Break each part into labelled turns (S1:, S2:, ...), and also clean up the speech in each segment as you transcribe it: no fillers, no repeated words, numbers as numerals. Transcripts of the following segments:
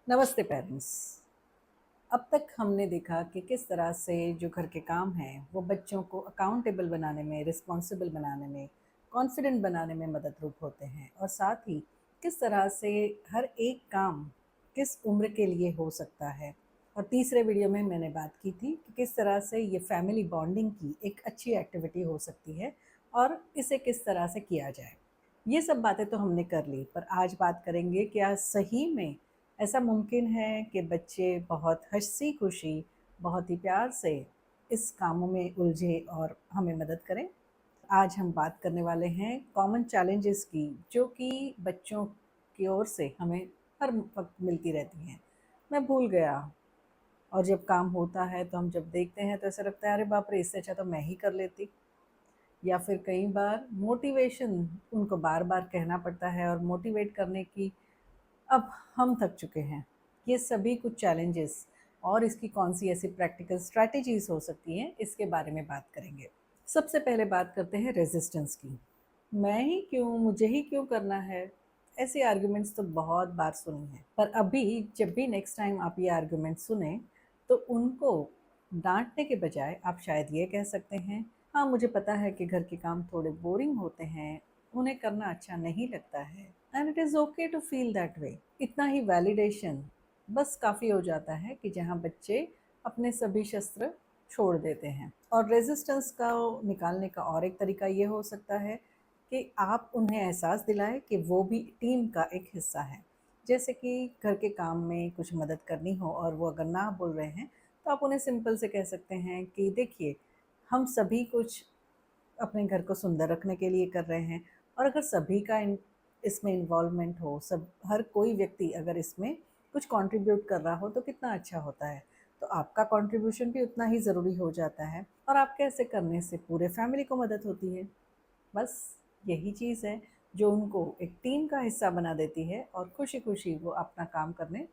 S1: नमस्ते पेरेंट्स। अब तक हमने देखा कि किस तरह से जो घर के काम हैं वो बच्चों को अकाउंटेबल बनाने में, रिस्पॉन्सिबल बनाने में, कॉन्फिडेंट बनाने में मदद रूप होते हैं और साथ ही किस तरह से हर एक काम किस उम्र के लिए हो सकता है। और तीसरे वीडियो में मैंने बात की थी कि किस तरह से ये फैमिली बॉन्डिंग की एक अच्छी एक्टिविटी हो सकती है और इसे किस तरह से किया जाए। ये सब बातें तो हमने कर ली, पर आज बात करेंगे क्या सही में ऐसा मुमकिन है कि बच्चे बहुत हँसी खुशी, बहुत ही प्यार से इस कामों में उलझे और हमें मदद करें। आज हम बात करने वाले हैं कॉमन चैलेंजेस की, जो कि बच्चों की ओर से हमें हर वक्त मिलती रहती हैं। मैं भूल गया। और जब काम होता है तो हम जब देखते हैं तो ऐसा लगता है अरे बाप रे, इससे अच्छा तो मैं ही कर लेती। या फिर कई बार मोटिवेशन, उनको बार बार कहना पड़ता है और मोटिवेट करने की अब हम थक चुके हैं। ये सभी कुछ चैलेंजेस और इसकी कौन सी ऐसी प्रैक्टिकल स्ट्रैटेजीज हो सकती हैं, इसके बारे में बात करेंगे। सबसे पहले बात करते हैं रेजिस्टेंस की। मैं ही क्यों, मुझे ही क्यों करना है, ऐसे आर्ग्यूमेंट्स तो बहुत बार सुनी है। पर अभी जब भी नेक्स्ट टाइम आप ये आर्ग्यूमेंट सुने तो उनको डांटने के बजाय आप शायद ये कह सकते हैं, हाँ मुझे पता है कि घर के काम थोड़े बोरिंग होते हैं, उन्हें करना अच्छा नहीं लगता है, and it is okay to feel that way. इतना ही वैलिडेशन बस काफ़ी हो जाता है कि जहाँ बच्चे अपने सभी शस्त्र छोड़ देते हैं। और रेजिस्टेंस का निकालने का और एक तरीका ये हो सकता है कि आप उन्हें एहसास दिलाएं कि वो भी टीम का एक हिस्सा है। जैसे कि घर के काम में कुछ मदद करनी हो और वो अगर ना बोल रहे हैं तो आप उन्हें सिंपल से कह सकते हैं कि देखिए, हम सभी कुछ अपने घर को सुंदर रखने के लिए कर रहे हैं, और अगर सभी का इसमें इन्वॉल्वमेंट हो, सब हर कोई व्यक्ति अगर इसमें कुछ कंट्रीब्यूट कर रहा हो तो कितना अच्छा होता है। तो आपका कंट्रीब्यूशन भी उतना ही ज़रूरी हो जाता है और आपके ऐसे करने से पूरे फैमिली को मदद होती है। बस यही चीज़ है जो उनको एक टीम का हिस्सा बना देती है और खुशी खुशी वो अपना काम करने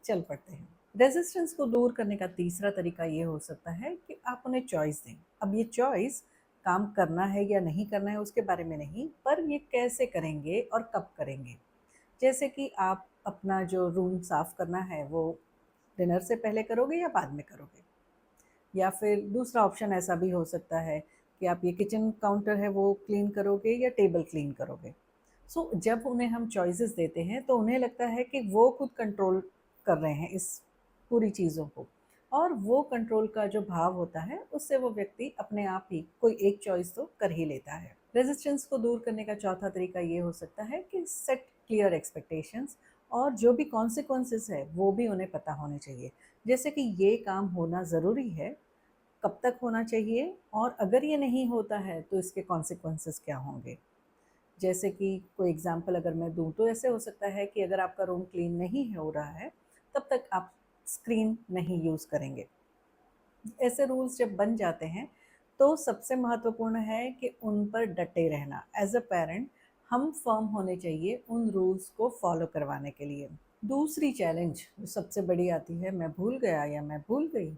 S1: चल पड़ते हैं। रेजिस्टेंस को दूर करने का तीसरा तरीका ये हो सकता है कि आप उन्हें चॉइस दें। अब ये चॉइस काम करना है या नहीं करना है उसके बारे में नहीं, पर ये कैसे करेंगे और कब करेंगे। जैसे कि आप अपना जो रूम साफ़ करना है वो डिनर से पहले करोगे या बाद में करोगे। या फिर दूसरा ऑप्शन ऐसा भी हो सकता है कि आप ये किचन काउंटर है वो क्लीन करोगे या टेबल क्लीन करोगे। सो जब उन्हें हम चॉइसेस देते हैं तो उन्हें लगता है कि वो खुद कंट्रोल कर रहे हैं इस पूरी चीज़ों को, और वो कंट्रोल का जो भाव होता है उससे वो व्यक्ति अपने आप ही कोई एक चॉइस तो कर ही लेता है। रेजिस्टेंस को दूर करने का चौथा तरीका ये हो सकता है कि सेट क्लियर एक्सपेक्टेशंस, और जो भी कॉन्सिक्वेंसेस है वो भी उन्हें पता होने चाहिए। जैसे कि ये काम होना ज़रूरी है, कब तक होना चाहिए, और अगर ये नहीं होता है तो इसके कॉन्सिक्वेंसेस क्या होंगे। जैसे कि कोई एग्जांपल अगर मैं दूँ तो ऐसे हो सकता है कि अगर आपका रूम क्लीन नहीं हो रहा है तब तक आप स्क्रीन नहीं यूज़ करेंगे। ऐसे रूल्स जब बन जाते हैं तो सबसे महत्वपूर्ण है कि उन पर डटे रहना। एज अ पेरेंट हम फर्म होने चाहिए उन रूल्स को फॉलो करवाने के लिए। दूसरी चैलेंज जो सबसे बड़ी आती है, मैं भूल गया या मैं भूल गई।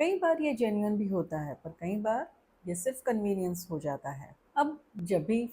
S1: कई बार ये जेन्युइन भी होता है, पर कई बार ये सिर्फ कन्वीनियंस हो जाता है। अब जब भी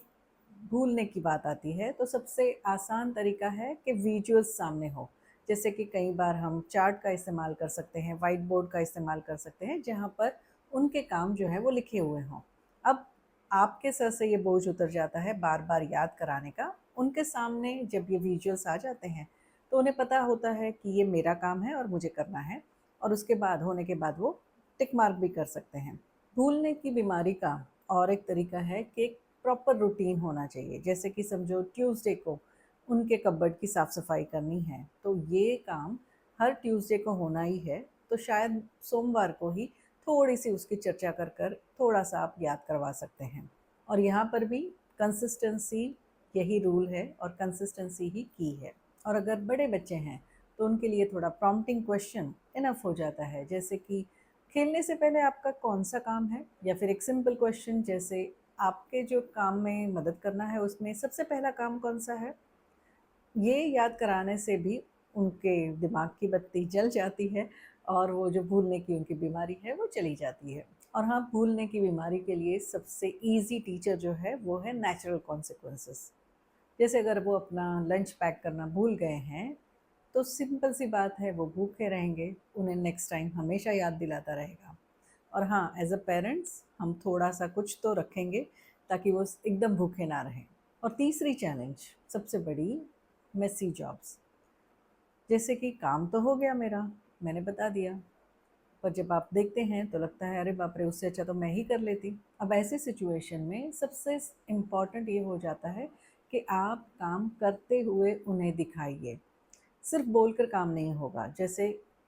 S1: भूलने की बात आती है तो सबसे आसान तरीका है कि विजुअल्स सामने हो। जैसे कि कई बार हम चार्ट का इस्तेमाल कर सकते हैं, वाइट बोर्ड का इस्तेमाल कर सकते हैं, जहाँ पर उनके काम जो है वो लिखे हुए हों। अब आपके सर से ये बोझ उतर जाता है बार बार याद कराने का। उनके सामने जब ये विजुअल्स आ जाते हैं तो उन्हें पता होता है कि ये मेरा काम है और मुझे करना है, और उसके बाद होने के बाद वो टिक मार्क भी कर सकते हैं। भूलने की बीमारी का और एक तरीका है कि एक प्रॉपर रूटीन होना चाहिए। जैसे कि समझो ट्यूसडे को उनके कबर्ड की साफ़ सफाई करनी है तो ये काम हर ट्यूसडे को होना ही है, तो शायद सोमवार को ही थोड़ी सी उसकी चर्चा कर कर थोड़ा सा आप याद करवा सकते हैं। और यहाँ पर भी कंसिस्टेंसी यही रूल है और कंसिस्टेंसी ही की है। और अगर बड़े बच्चे हैं तो उनके लिए थोड़ा प्रॉम्प्टिंग क्वेश्चन इनफ हो जाता है। जैसे कि खेलने से पहले आपका कौन सा काम है, या फिर एक सिंपल क्वेश्चन जैसे आपके जो काम में मदद करना है उसमें सबसे पहला काम कौन सा है। ये याद कराने से भी उनके दिमाग की बत्ती जल जाती है और वो जो भूलने की उनकी बीमारी है वो चली जाती है। और हाँ, भूलने की बीमारी के लिए सबसे ईज़ी टीचर जो है वो है नेचुरल कॉन्सिक्वेंसेस। जैसे अगर वो अपना लंच पैक करना भूल गए हैं तो सिंपल सी बात है, वो भूखे रहेंगे, उन्हें नेक्स्ट टाइम हमेशा याद दिलाता रहेगा। और हाँ, एज़ अ पेरेंट्स हम थोड़ा-सा कुछ तो रखेंगे ताकि वो एकदम भूखे ना रहें। और तीसरी चैलेंज सबसे बड़ी, मेसी जॉब्स। जैसे कि काम तो हो गया मेरा, मैंने बता दिया, पर जब आप देखते हैं तो लगता है अरे बाप रे! उससे अच्छा तो मैं ही कर लेती। अब ऐसी सिचुएशन में सबसे इम्पोर्टेंट ये हो जाता है कि आप काम करते हुए उन्हें दिखाइए। सिर्फ बोलकर काम नहीं होगा। जैसे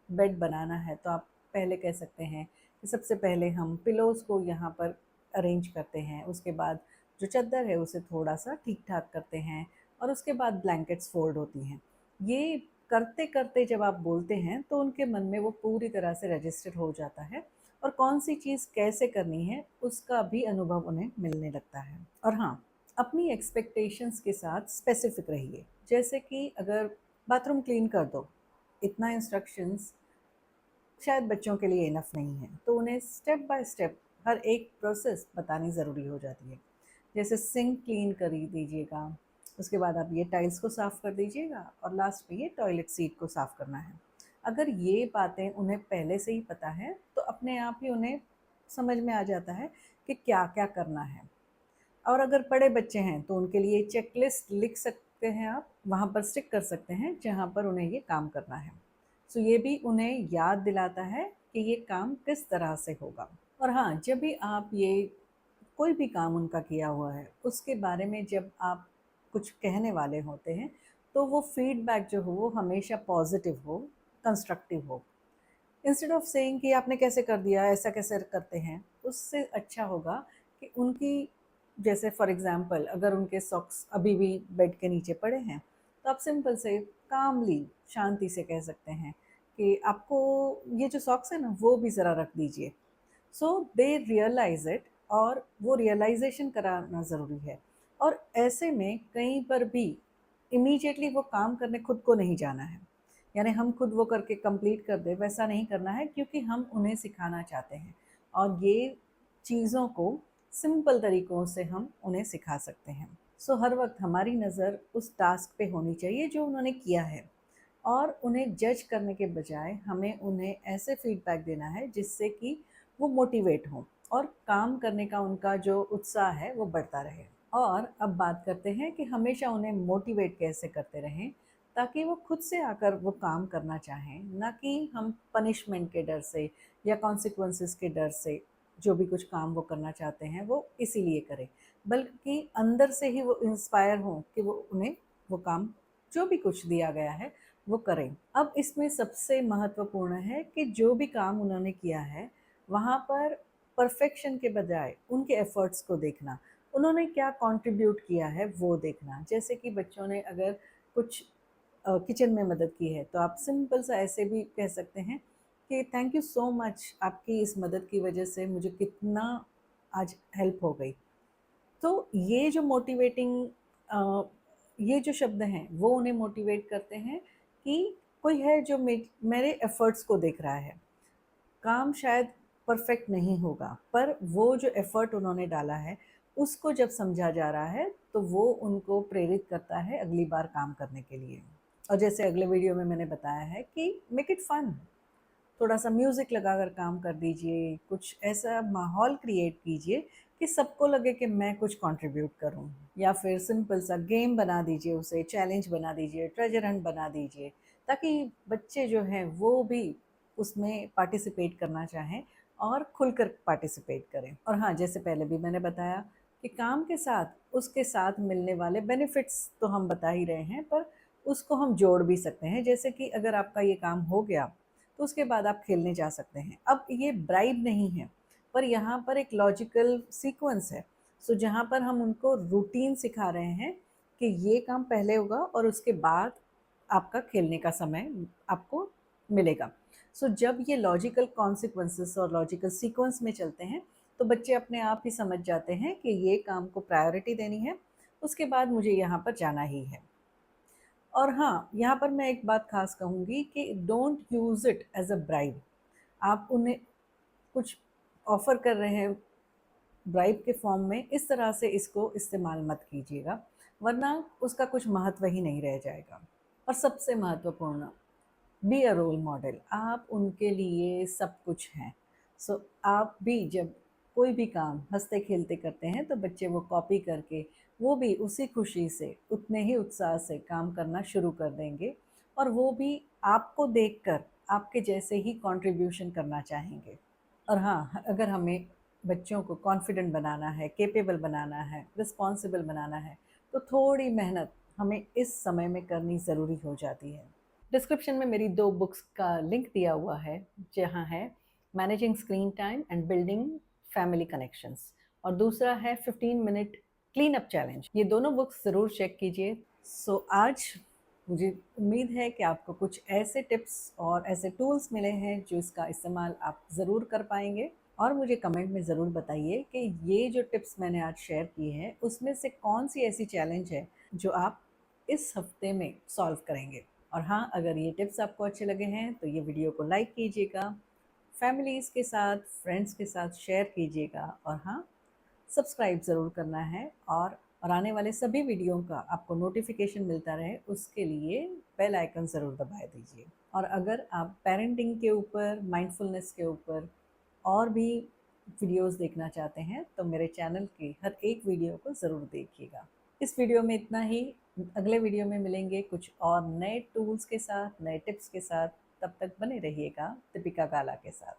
S1: बेड बनाना है तो आप पहले कह सकते हैं कि सबसे पहले हम पिलोज़ को यहाँ पर अरेंज करते हैं, उसके बाद जो चद्दर है उसे थोड़ा-सा ठीक-ठाक करते हैं और उसके बाद ब्लैंकेट्स फ़ोल्ड होती हैं। ये करते-करते जब आप बोलते हैं तो उनके मन में वो पूरी तरह से रजिस्टर हो जाता है और कौन-सी चीज़ कैसे करनी है उसका भी अनुभव उन्हें मिलने लगता है। और हाँ, अपनी एक्सपेक्टेशंस के साथ स्पेसिफ़िक रहिए। जैसे कि अगर बाथरूम क्लीन कर दो, इतना इंस्ट्रक्शंस शायद बच्चों के लिए इनफ नहीं है, तो उन्हें स्टेप बाय स्टेप हर एक प्रोसेस बतानी ज़रूरी हो जाती है। जैसे सिंक क्लीन कर ही दीजिएगा, उसके बाद आप ये टाइल्स को साफ़ कर दीजिएगा और लास्ट में ये टॉयलेट सीट को साफ़ करना है। अगर ये बातें उन्हें पहले से ही पता है तो अपने आप ही उन्हें समझ में आ जाता है कि क्या क्या करना है। और अगर बड़े बच्चे हैं तो उनके लिए चेकलिस्ट लिख सकते हैं आप, वहाँ पर स्टिक कर सकते हैं जहाँ पर उन्हें ये काम करना है। सो ये भी उन्हें याद दिलाता है कि ये काम किस तरह से होगा। और हाँ, जब भी आप ये कोई भी काम उनका किया हुआ है, उसके बारे में जब आप कुछ कहने वाले होते हैं, तो वो फीडबैक जो हो वो हमेशा पॉज़िटिव हो, कंस्ट्रक्टिव हो। इंस्टेड ऑफ सेइंग कि आपने कैसे कर दिया, ऐसा कैसे करते हैं, उससे अच्छा होगा कि उनकी, जैसे फॉर एग्ज़ाम्पल अगर उनके सॉक्स अभी भी बेड के नीचे पड़े हैं, तो आप सिंपल से कामली शांति से कह सकते हैं कि आपको ये जो सॉक्स है ना, वो भी ज़रा रख दीजिए। सो दे रियलाइज़ इट और वो रियलाइज़ेशन कराना ज़रूरी है। और ऐसे में कहीं पर भी इमीडिएटली वो काम करने खुद को नहीं जाना है। यानी हम खुद वो करके कंप्लीट कर दें, वैसा नहीं करना है, क्योंकि हम उन्हें सिखाना चाहते हैं और ये चीज़ों को सिंपल तरीकों से हम उन्हें सिखा सकते हैं। सो हर वक़्त हमारी नज़र उस टास्क पे होनी चाहिए जो उन्होंने किया है और उन्हें जज करने के बजाय हमें उन्हें ऐसे फीडबैक देना है जिससे कि वो मोटिवेट हों और काम करने का उनका जो उत्साह है वो बढ़ता रहे। और अब बात करते हैं कि हमेशा उन्हें मोटिवेट कैसे करते रहें ताकि वो खुद से आकर वो काम करना चाहें, ना कि हम पनिशमेंट के डर से या कॉन्सिक्वेंसेस के डर से जो भी कुछ काम वो करना चाहते हैं वो इसीलिए करें, बल्कि अंदर से ही वो इंस्पायर हों कि वो उन्हें वो काम जो भी कुछ दिया गया है वो करें। अब इसमें सबसे महत्वपूर्ण है कि जो भी काम उन्होंने किया है, वहाँ पर परफेक्शन के बजाय उनके एफ़र्ट्स को देखना। उन्होंने क्या कंट्रीब्यूट किया है वो देखना। जैसे कि बच्चों ने अगर कुछ किचन में मदद की है, तो आप सिंपल सा ऐसे भी कह सकते हैं कि थैंक यू सो मच, आपकी इस मदद की वज़ह से मुझे कितना आज हेल्प हो गई। तो ये जो मोटिवेटिंग अ, ये जो शब्द हैं वो उन्हें मोटिवेट करते हैं कि कोई है जो मेरे एफ़र्ट्स को देख रहा है। काम शायद परफेक्ट नहीं होगा, पर वो जो एफ़र्ट उन्होंने डाला है, उसको जब समझा जा रहा है, तो वो उनको प्रेरित करता है अगली बार काम करने के लिए। और जैसे अगले वीडियो में मैंने बताया है कि मेक इट फन। थोड़ा-सा म्यूज़िक लगाकर काम कर दीजिए, कुछ ऐसा माहौल क्रिएट कीजिए कि सबको लगे कि मैं कुछ कंट्रीब्यूट करूँ। या फिर सिंपल सा गेम बना दीजिए उसे, चैलेंज बना दीजिए, ट्रेजर हंट बना दीजिए, ताकि बच्चे जो हैं वो भी उसमें पार्टिसिपेट करना चाहें और खुलकर पार्टिसिपेट करें। और हाँ, जैसे पहले भी मैंने बताया कि काम के साथ उसके साथ मिलने वाले बेनिफिट्स तो हम बता ही रहे हैं, पर उसको हम जोड़ भी सकते हैं। जैसे कि अगर आपका ये काम हो गया, तो उसके बाद आप खेलने जा सकते हैं। अब ये ब्राइब नहीं है, पर यहाँ पर एक लॉजिकल सीक्वेंस है। सो जहाँ पर हम उनको रूटीन सिखा रहे हैं कि ये काम पहले होगा और उसके बाद आपका खेलने का समय आपको मिलेगा। सो जब ये लॉजिकल कॉन्सिक्वेंसेस और लॉजिकल सीक्वेंस में चलते हैं, तो बच्चे अपने आप ही समझ जाते हैं कि ये काम को प्रायोरिटी देनी है, उसके बाद मुझे यहाँ पर जाना ही है। और हाँ, यहाँ पर मैं एक बात ख़ास कहूँगी कि don't use it as a bribe. आप उन्हें कुछ ऑफ़र कर रहे हैं ब्राइब के फ़ॉर्म में, इस तरह से इसको इस्तेमाल मत कीजिएगा, वरना उसका कुछ महत्व ही नहीं रह जाएगा। और सबसे महत्वपूर्ण, बी अ रोल मॉडल, आप उनके लिए सब कुछ हैं। सो आप भी जब कोई भी काम हंसते खेलते करते हैं तो बच्चे वो कॉपी करके वो भी उसी खुशी से उतने ही उत्साह से काम करना शुरू कर देंगे, और वो भी आपको देखकर आपके जैसे ही कंट्रीब्यूशन करना चाहेंगे। और हाँ, अगर हमें बच्चों को कॉन्फिडेंट बनाना है, कैपेबल बनाना है, रिस्पॉन्सिबल बनाना है, तो थोड़ी मेहनत हमें इस समय में करनी ज़रूरी हो जाती है। डिस्क्रिप्शन में मेरी 2 बुक्स का लिंक दिया हुआ है, जहाँ है managing screen time and building family connections, और दूसरा है 15 मिनट क्लीन अप चैलेंज। ये दोनों बुक्स ज़रूर चेक कीजिए। सो आज मुझे उम्मीद है कि आपको कुछ ऐसे टिप्स और ऐसे टूल्स मिले हैं जो इसका इस्तेमाल आप ज़रूर कर पाएँगे, और मुझे कमेंट में ज़रूर बताइए कि ये जो टिप्स मैंने आज शेयर की हैं, उसमें से कौन-सी ऐसी चैलेंज है जो आप इस हफ्ते में सॉल्व करेंगे। और हाँ, अगर ये टिप्स आपको अच्छे लगे हैं तो ये वीडियो को लाइक कीजिएगा, फैमिलीज़ के साथ, फ्रेंड्स के साथ शेयर कीजिएगा, और हाँ, सब्सक्राइब ज़रूर करना है, और आने वाले सभी वीडियो का आपको नोटिफिकेशन मिलता रहे उसके लिए बेल आइकन ज़रूर दबा दीजिए। और अगर आप पेरेंटिंग के ऊपर, माइंडफुलनेस के ऊपर और भी वीडियोस देखना चाहते हैं तो मेरे चैनल की हर एक वीडियो को ज़रूर देखिएगा। इस वीडियो में इतना ही। अगले वीडियो में मिलेंगे कुछ और नए टूल्स के साथ, नए टिप्स के साथ। तब तक बने रहिएगा दीपिका गाला के साथ।